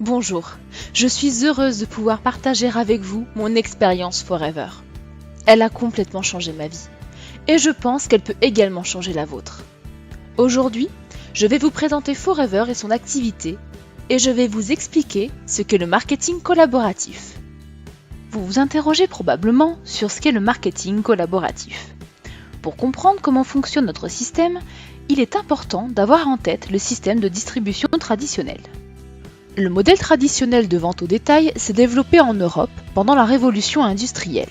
Bonjour, je suis heureuse de pouvoir partager avec vous mon expérience Forever. Elle a complètement changé ma vie et je pense qu'elle peut également changer la vôtre. Aujourd'hui, je vais vous présenter Forever et son activité et je vais vous expliquer ce qu'est le marketing collaboratif. Vous vous interrogez probablement sur ce qu'est le marketing collaboratif. Pour comprendre comment fonctionne notre système, il est important d'avoir en tête le système de distribution traditionnel. Le modèle traditionnel de vente au détail s'est développé en Europe pendant la révolution industrielle.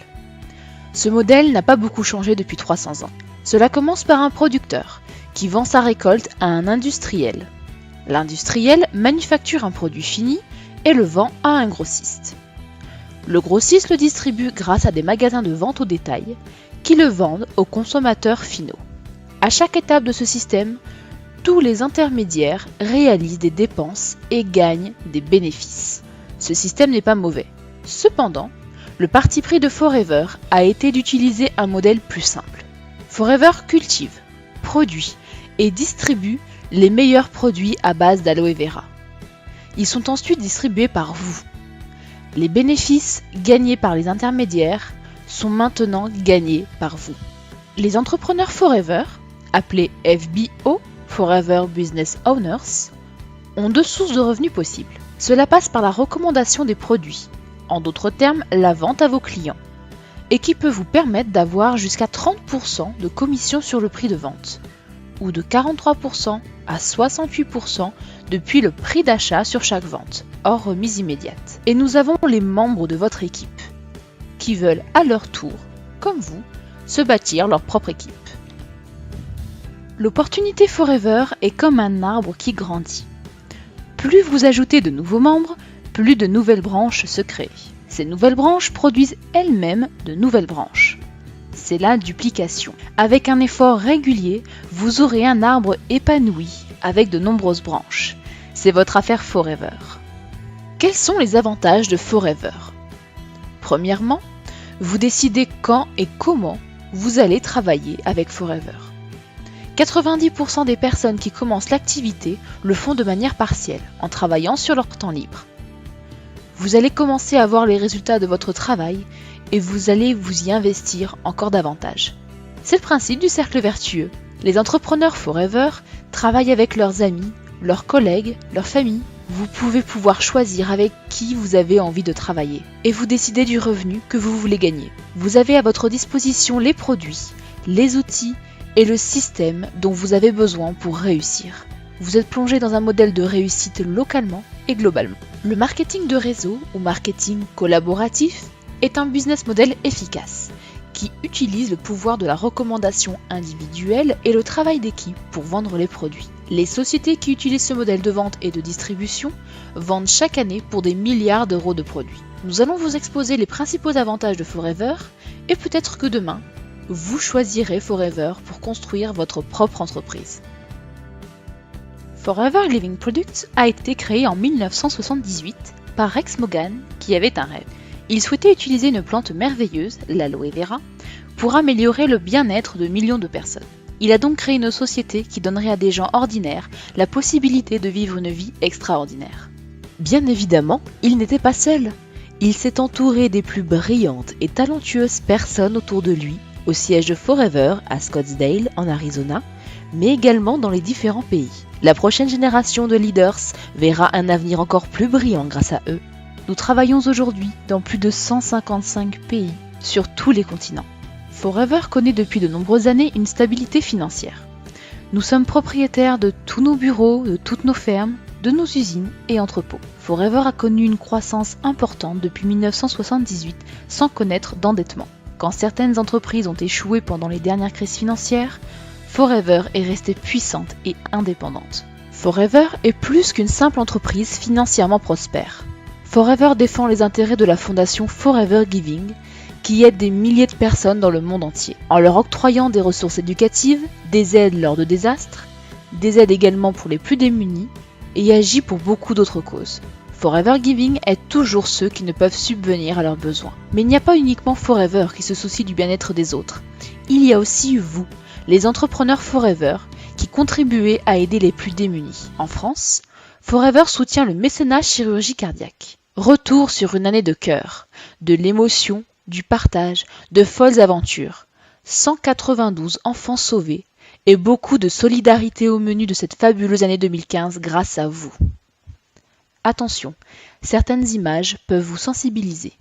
Ce modèle n'a pas beaucoup changé depuis 300 ans. Cela commence par un producteur qui vend sa récolte à un industriel. L'industriel manufacture un produit fini et le vend à un grossiste. Le grossiste le distribue grâce à des magasins de vente au détail qui le vendent aux consommateurs finaux. À chaque étape de ce système, tous les intermédiaires réalisent des dépenses et gagnent des bénéfices. Ce système n'est pas mauvais. Cependant, le parti pris de Forever a été d'utiliser un modèle plus simple. Forever cultive, produit et distribue les meilleurs produits à base d'aloe vera. Ils sont ensuite distribués par vous. Les bénéfices gagnés par les intermédiaires sont maintenant gagnés par vous. Les entrepreneurs Forever, appelés FBO, Forever Business Owners, ont deux sources de revenus possibles. Cela passe par la recommandation des produits, en d'autres termes la vente à vos clients, et qui peut vous permettre d'avoir jusqu'à 30% de commission sur le prix de vente, ou de 43% à 68% depuis le prix d'achat sur chaque vente, hors remise immédiate. Et nous avons les membres de votre équipe, qui veulent à leur tour, comme vous, se bâtir leur propre équipe. L'opportunité Forever est comme un arbre qui grandit. Plus vous ajoutez de nouveaux membres, plus de nouvelles branches se créent. Ces nouvelles branches produisent elles-mêmes de nouvelles branches. C'est la duplication. Avec un effort régulier, vous aurez un arbre épanoui avec de nombreuses branches. C'est votre affaire Forever. Quels sont les avantages de Forever ? Premièrement, vous décidez quand et comment vous allez travailler avec Forever. 90% des personnes qui commencent l'activité le font de manière partielle, en travaillant sur leur temps libre. Vous allez commencer à voir les résultats de votre travail et vous allez vous y investir encore davantage. C'est le principe du cercle vertueux. Les entrepreneurs Forever travaillent avec leurs amis, leurs collègues, leur famille. Vous pouvez pouvoir choisir avec qui vous avez envie de travailler et vous décidez du revenu que vous voulez gagner. Vous avez à votre disposition les produits, les outils et le système dont vous avez besoin pour réussir. Vous êtes plongé dans un modèle de réussite localement et globalement. Le marketing de réseau ou marketing collaboratif est un business model efficace qui utilise le pouvoir de la recommandation individuelle et le travail d'équipe pour vendre les produits. Les sociétés qui utilisent ce modèle de vente et de distribution vendent chaque année pour des milliards d'euros de produits. Nous allons vous exposer les principaux avantages de Forever et peut-être que demain, vous choisirez Forever pour construire votre propre entreprise. Forever Living Products a été créé en 1978 par Rex Morgan qui avait un rêve. Il souhaitait utiliser une plante merveilleuse, l'aloe vera, pour améliorer le bien-être de millions de personnes. Il a donc créé une société qui donnerait à des gens ordinaires la possibilité de vivre une vie extraordinaire. Bien évidemment, il n'était pas seul. Il s'est entouré des plus brillantes et talentueuses personnes autour de lui, au siège de Forever à Scottsdale en Arizona, mais également dans les différents pays. La prochaine génération de leaders verra un avenir encore plus brillant grâce à eux. Nous travaillons aujourd'hui dans plus de 155 pays sur tous les continents. Forever connaît depuis de nombreuses années une stabilité financière. Nous sommes propriétaires de tous nos bureaux, de toutes nos fermes, de nos usines et entrepôts. Forever a connu une croissance importante depuis 1978 sans connaître d'endettement. Quand certaines entreprises ont échoué pendant les dernières crises financières, Forever est restée puissante et indépendante. Forever est plus qu'une simple entreprise financièrement prospère. Forever défend les intérêts de la fondation Forever Giving, qui aide des milliers de personnes dans le monde entier, en leur octroyant des ressources éducatives, des aides lors de désastres, des aides également pour les plus démunis, et agit pour beaucoup d'autres causes. Forever Giving aide toujours ceux qui ne peuvent subvenir à leurs besoins. Mais il n'y a pas uniquement Forever qui se soucie du bien-être des autres. Il y a aussi vous, les entrepreneurs Forever, qui contribuez à aider les plus démunis. En France, Forever soutient le mécénat chirurgie cardiaque. Retour sur une année de cœur, de l'émotion, du partage, de folles aventures. 192 enfants sauvés et beaucoup de solidarité au menu de cette fabuleuse année 2015 grâce à vous. Attention, certaines images peuvent vous sensibiliser.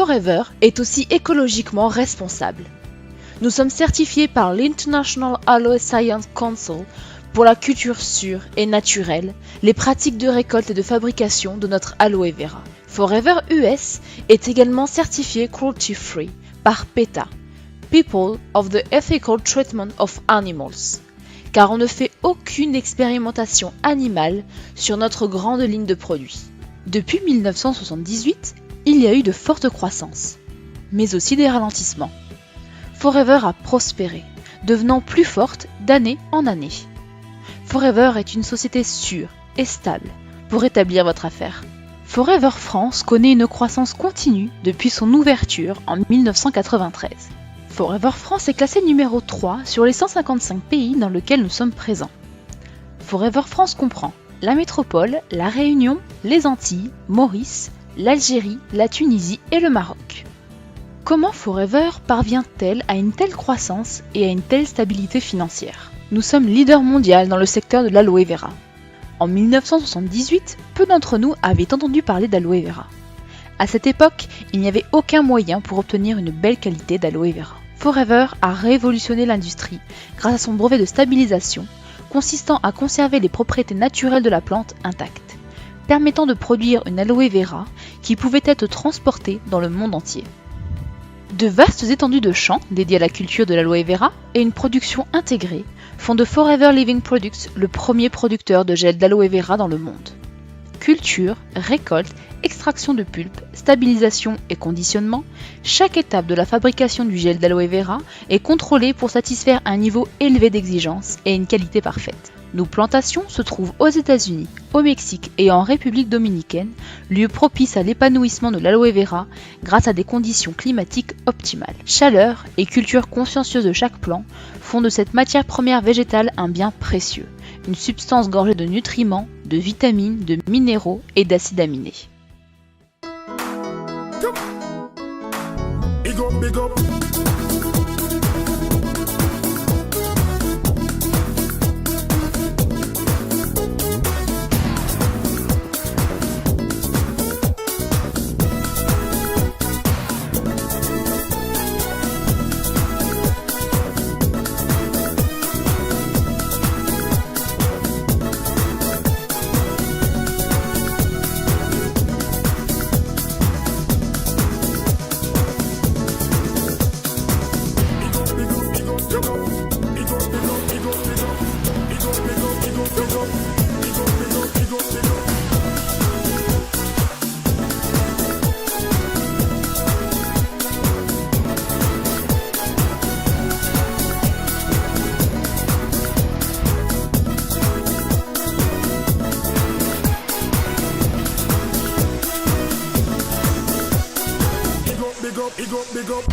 Forever est aussi écologiquement responsable. Nous sommes certifiés par l'International Aloe Science Council pour la culture sûre et naturelle, les pratiques de récolte et de fabrication de notre aloe vera. Forever US est également certifié cruelty free par PETA, People of the Ethical Treatment of Animals, car on ne fait aucune expérimentation animale sur notre grande ligne de produits. Depuis 1978, il y a eu de fortes croissances, mais aussi des ralentissements. Forever a prospéré, devenant plus forte d'année en année. Forever est une société sûre et stable pour établir votre affaire. Forever France connaît une croissance continue depuis son ouverture en 1993. Forever France est classé numéro 3 sur les 155 pays dans lesquels nous sommes présents. Forever France comprend la métropole, la Réunion, les Antilles, Maurice, l'Algérie, la Tunisie et le Maroc. Comment Forever parvient-elle à une telle croissance et à une telle stabilité financière ? Nous sommes leader mondial dans le secteur de l'aloe vera. En 1978, peu d'entre nous avaient entendu parler d'aloe vera. À cette époque, il n'y avait aucun moyen pour obtenir une belle qualité d'aloe vera. Forever a révolutionné l'industrie grâce à son brevet de stabilisation, consistant à conserver les propriétés naturelles de la plante intactes, permettant de produire une aloe vera qui pouvait être transportée dans le monde entier. De vastes étendues de champs dédiés à la culture de l'aloe vera et une production intégrée font de Forever Living Products le premier producteur de gel d'aloe vera dans le monde. Culture, récolte, extraction de pulpe, stabilisation et conditionnement, chaque étape de la fabrication du gel d'aloe vera est contrôlée pour satisfaire un niveau élevé d'exigence et une qualité parfaite. Nos plantations se trouvent aux États-Unis, au Mexique et en République dominicaine, lieu propice à l'épanouissement de l'aloe vera grâce à des conditions climatiques optimales. Chaleur et culture consciencieuse de chaque plant font de cette matière première végétale un bien précieux, une substance gorgée de nutriments, de vitamines, de minéraux et d'acides aminés. Big up, big up.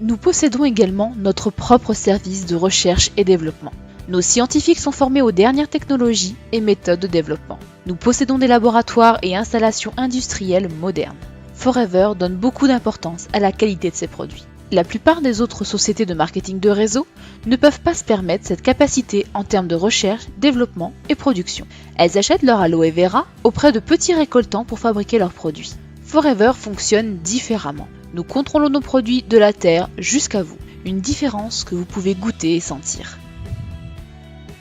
Nous possédons également notre propre service de recherche et développement. Nos scientifiques sont formés aux dernières technologies et méthodes de développement. Nous possédons des laboratoires et installations industrielles modernes. Forever donne beaucoup d'importance à la qualité de ses produits. La plupart des autres sociétés de marketing de réseau ne peuvent pas se permettre cette capacité en termes de recherche, développement et production. Elles achètent leur aloe vera auprès de petits récoltants pour fabriquer leurs produits. Forever fonctionne différemment. Nous contrôlons nos produits de la terre jusqu'à vous, une différence que vous pouvez goûter et sentir.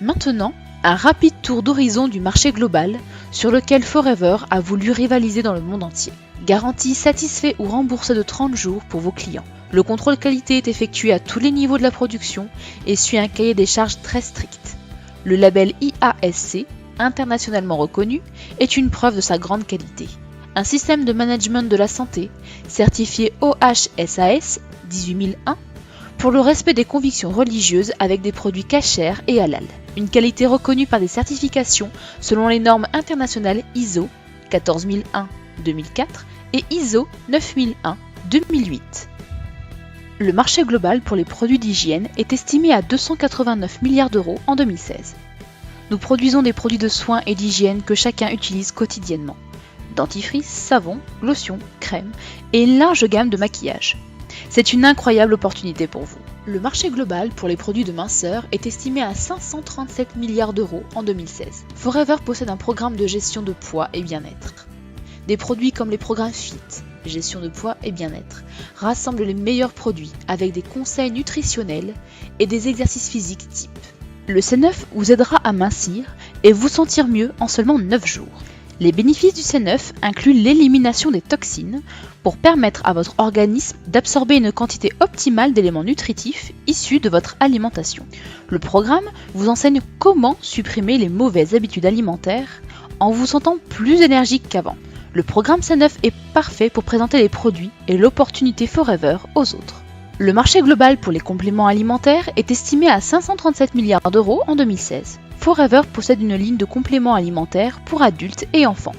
Maintenant, un rapide tour d'horizon du marché global sur lequel Forever a voulu rivaliser dans le monde entier. Garantie satisfait ou remboursée de 30 jours pour vos clients. Le contrôle qualité est effectué à tous les niveaux de la production et suit un cahier des charges très strict. Le label IASC, internationalement reconnu, est une preuve de sa grande qualité. Un système de management de la santé, certifié OHSAS 18001, pour le respect des convictions religieuses avec des produits kashers et halal. Une qualité reconnue par des certifications selon les normes internationales ISO 14001-2004 et ISO 9001-2008. Le marché global pour les produits d'hygiène est estimé à 289 milliards d'euros en 2016. Nous produisons des produits de soins et d'hygiène que chacun utilise quotidiennement. Dentifrice, savon, lotion, crème et une large gamme de maquillage. C'est une incroyable opportunité pour vous. Le marché global pour les produits de minceur est estimé à 537 milliards d'euros en 2016. Forever possède un programme de gestion de poids et bien-être. Des produits comme les programmes FIT, gestion de poids et bien-être, rassemblent les meilleurs produits avec des conseils nutritionnels et des exercices physiques type. Le C9 vous aidera à mincir et vous sentir mieux en seulement 9 jours. Les bénéfices du C9 incluent l'élimination des toxines pour permettre à votre organisme d'absorber une quantité optimale d'éléments nutritifs issus de votre alimentation. Le programme vous enseigne comment supprimer les mauvaises habitudes alimentaires en vous sentant plus énergique qu'avant. Le programme C9 est parfait pour présenter les produits et l'opportunité Forever aux autres. Le marché global pour les compléments alimentaires est estimé à 537 milliards d'euros en 2016. Forever possède une ligne de compléments alimentaires pour adultes et enfants.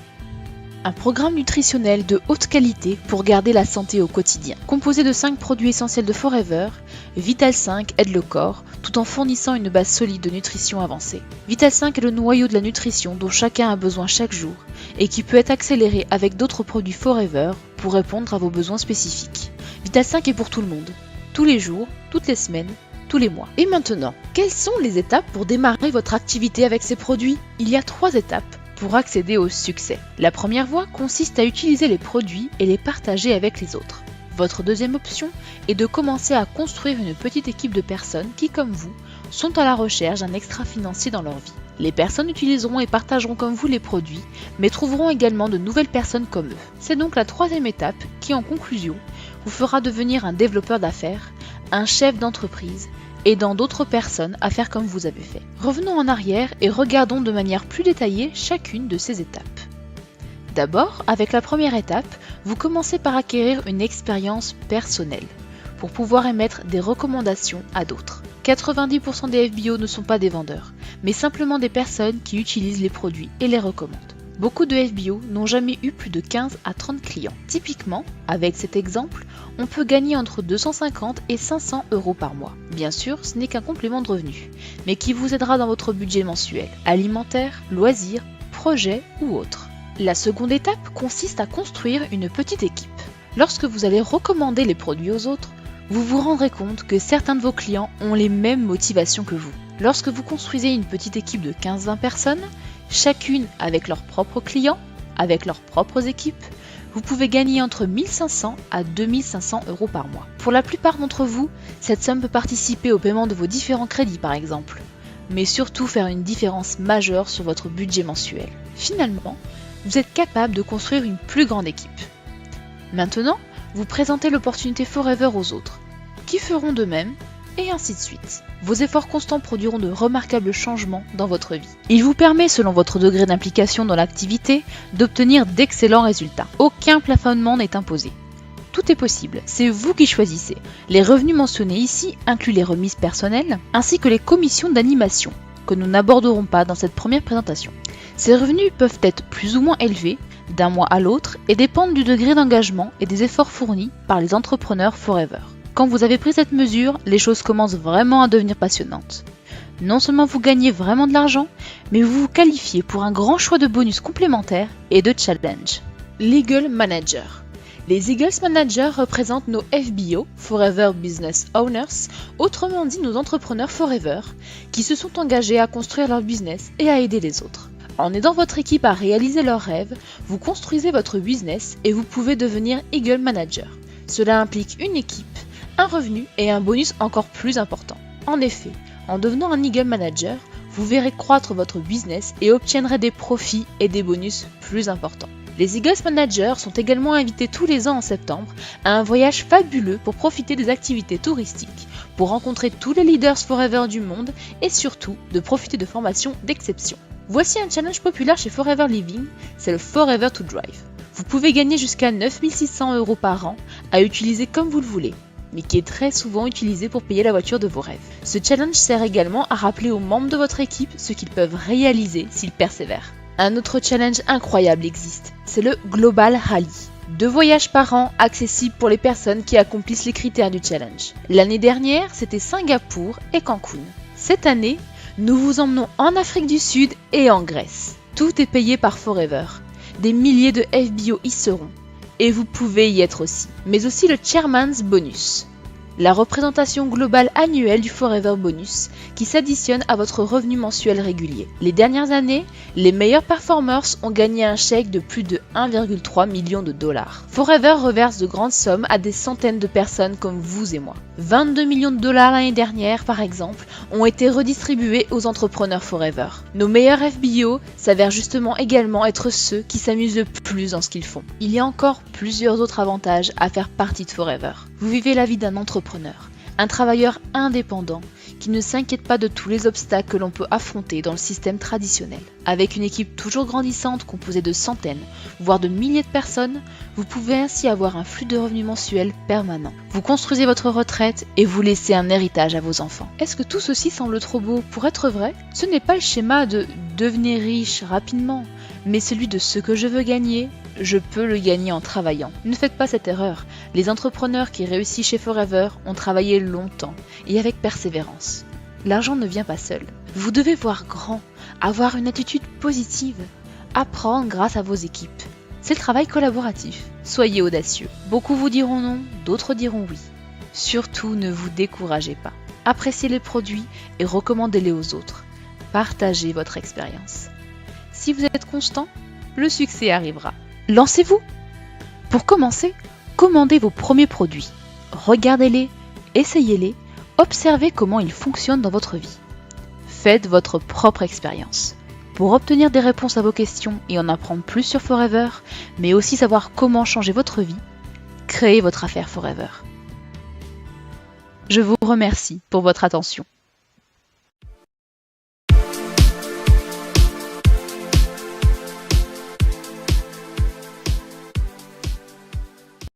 Un programme nutritionnel de haute qualité pour garder la santé au quotidien. Composé de 5 produits essentiels de Forever, Vital 5 aide le corps tout en fournissant une base solide de nutrition avancée. Vital 5 est le noyau de la nutrition dont chacun a besoin chaque jour et qui peut être accéléré avec d'autres produits Forever pour répondre à vos besoins spécifiques. Vital 5 est pour tout le monde, tous les jours, toutes les semaines, tous les mois. Et maintenant, quelles sont les étapes pour démarrer votre activité avec ces produits ? Il y a 3 étapes pour accéder au succès. La première voie consiste à utiliser les produits et les partager avec les autres. Votre deuxième option est de commencer à construire une petite équipe de personnes qui, comme vous, sont à la recherche d'un extra financier dans leur vie. Les personnes utiliseront et partageront comme vous les produits, mais trouveront également de nouvelles personnes comme eux. C'est donc la troisième étape qui, en conclusion, vous fera devenir un développeur d'affaires, un chef d'entreprise, aidant d'autres personnes à faire comme vous avez fait. Revenons en arrière et regardons de manière plus détaillée chacune de ces étapes. D'abord, avec la première étape, vous commencez par acquérir une expérience personnelle pour pouvoir émettre des recommandations à d'autres. 90% des FBO ne sont pas des vendeurs, mais simplement des personnes qui utilisent les produits et les recommandent. Beaucoup de FBO n'ont jamais eu plus de 15 à 30 clients. Typiquement, avec cet exemple, on peut gagner entre 250 et 500 euros par mois. Bien sûr, ce n'est qu'un complément de revenu, mais qui vous aidera dans votre budget mensuel, alimentaire, loisirs, projets ou autres. La seconde étape consiste à construire une petite équipe. Lorsque vous allez recommander les produits aux autres, vous vous rendrez compte que certains de vos clients ont les mêmes motivations que vous. Lorsque vous construisez une petite équipe de 15-20 personnes, chacune avec leurs propres clients, avec leurs propres équipes, vous pouvez gagner entre 1500 à 2500 euros par mois. Pour la plupart d'entre vous, cette somme peut participer au paiement de vos différents crédits par exemple, mais surtout faire une différence majeure sur votre budget mensuel. Finalement, vous êtes capable de construire une plus grande équipe. Maintenant, vous présentez l'opportunité Forever aux autres, qui feront de même et ainsi de suite. Vos efforts constants produiront de remarquables changements dans votre vie. Il vous permet, selon votre degré d'implication dans l'activité, d'obtenir d'excellents résultats. Aucun plafonnement n'est imposé. Tout est possible, c'est vous qui choisissez. Les revenus mentionnés ici incluent les remises personnelles ainsi que les commissions d'animation, que nous n'aborderons pas dans cette première présentation. Ces revenus peuvent être plus ou moins élevés d'un mois à l'autre et dépendent du degré d'engagement et des efforts fournis par les entrepreneurs Forever. Quand vous avez pris cette mesure, les choses commencent vraiment à devenir passionnantes. Non seulement vous gagnez vraiment de l'argent, mais vous vous qualifiez pour un grand choix de bonus complémentaires et de challenges. Legal Manager. Les Eagles Managers représentent nos FBO, Forever Business Owners, autrement dit nos entrepreneurs Forever, qui se sont engagés à construire leur business et à aider les autres. En aidant votre équipe à réaliser leurs rêves, vous construisez votre business et vous pouvez devenir Eagle Manager. Cela implique une équipe, un revenu et un bonus encore plus important. En effet, en devenant un Eagle Manager, vous verrez croître votre business et obtiendrez des profits et des bonus plus importants. Les Eagles Managers sont également invités tous les ans en septembre à un voyage fabuleux pour profiter des activités touristiques, pour rencontrer tous les leaders Forever du monde et surtout de profiter de formations d'exception. Voici un challenge populaire chez Forever Living, c'est le Forever to Drive. Vous pouvez gagner jusqu'à 9 600 € par an à utiliser comme vous le voulez, mais qui est très souvent utilisé pour payer la voiture de vos rêves. Ce challenge sert également à rappeler aux membres de votre équipe ce qu'ils peuvent réaliser s'ils persévèrent. Un autre challenge incroyable existe, c'est le Global Rally. 2 voyages par an accessibles pour les personnes qui accomplissent les critères du challenge. L'année dernière, c'était Singapour et Cancun. Cette année, nous vous emmenons en Afrique du Sud et en Grèce. Tout est payé par Forever. Des milliers de FBO y seront. Et vous pouvez y être aussi. Mais aussi le Chairman's Bonus, la représentation globale annuelle du Forever Bonus qui s'additionne à votre revenu mensuel régulier. Les dernières années, les meilleurs performers ont gagné un chèque de plus de 1,3 million de dollars. Forever reverse de grandes sommes à des centaines de personnes comme vous et moi. 22 millions de dollars l'année dernière, par exemple, ont été redistribués aux entrepreneurs Forever. Nos meilleurs FBO s'avèrent justement également être ceux qui s'amusent le plus dans ce qu'ils font. Il y a encore plusieurs autres avantages à faire partie de Forever. Vous vivez la vie d'un entrepreneur, un travailleur indépendant qui ne s'inquiète pas de tous les obstacles que l'on peut affronter dans le système traditionnel. Avec une équipe toujours grandissante composée de centaines, voire de milliers de personnes, vous pouvez ainsi avoir un flux de revenus mensuels permanent. Vous construisez votre retraite et vous laissez un héritage à vos enfants. Est-ce que tout ceci semble trop beau pour être vrai ? Ce n'est pas le schéma de devenir riche rapidement, mais celui de ce que je veux gagner, je peux le gagner en travaillant. Ne faites pas cette erreur. Les entrepreneurs qui réussissent chez Forever ont travaillé longtemps et avec persévérance. L'argent ne vient pas seul. Vous devez voir grand, avoir une attitude positive, apprendre grâce à vos équipes. C'est le travail collaboratif. Soyez audacieux. Beaucoup vous diront non, d'autres diront oui. Surtout ne vous découragez pas. Appréciez les produits et recommandez-les aux autres. Partagez votre expérience. Si vous êtes constant, le succès arrivera. Lancez-vous! Pour commencer, commandez vos premiers produits. Regardez-les, essayez-les, observez comment ils fonctionnent dans votre vie. Faites votre propre expérience. Pour obtenir des réponses à vos questions et en apprendre plus sur Forever, mais aussi savoir comment changer votre vie, créez votre affaire Forever. Je vous remercie pour votre attention.